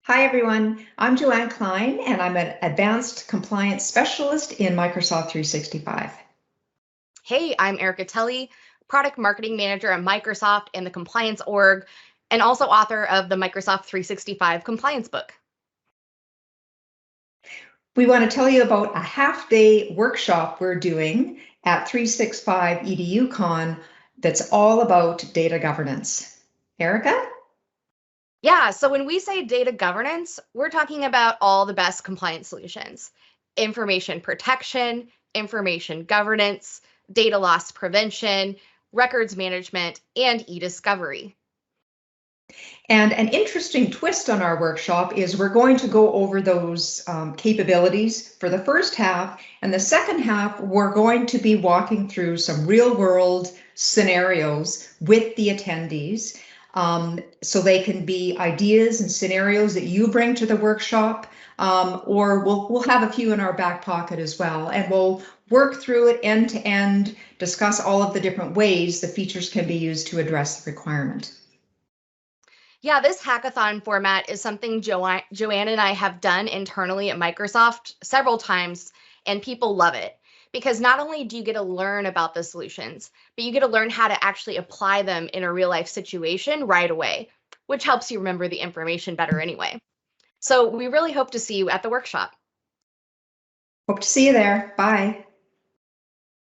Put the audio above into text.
Hi, everyone. I'm Joanne Klein, and I'm an advanced compliance specialist in Microsoft 365. Hey, I'm Erica Tully, product marketing manager at Microsoft and the compliance org, and also author of the Microsoft 365 compliance book. We want to tell you about a half-day workshop we're doing at 365 EduCon that's all about data governance. Erica? Yeah, so when we say data governance, we're talking about all the best compliance solutions: information protection, information governance, data loss prevention, records management, and eDiscovery. And an interesting twist on our workshop is we're going to go over those capabilities for the first half, and the second half we're going to be walking through some real-world scenarios with the attendees, so they can be ideas and scenarios that you bring to the workshop, or we'll have a few in our back pocket as well, and we'll work through it end to end, discuss all of the different ways the features can be used to address the requirement. Yeah, this hackathon format is something Joanne and I have done internally at Microsoft several times, and people love it because not only do you get to learn about the solutions, but you get to learn how to actually apply them in a real life situation right away, which helps you remember the information better anyway. So we really hope to see you at the workshop. Hope to see you there. Bye.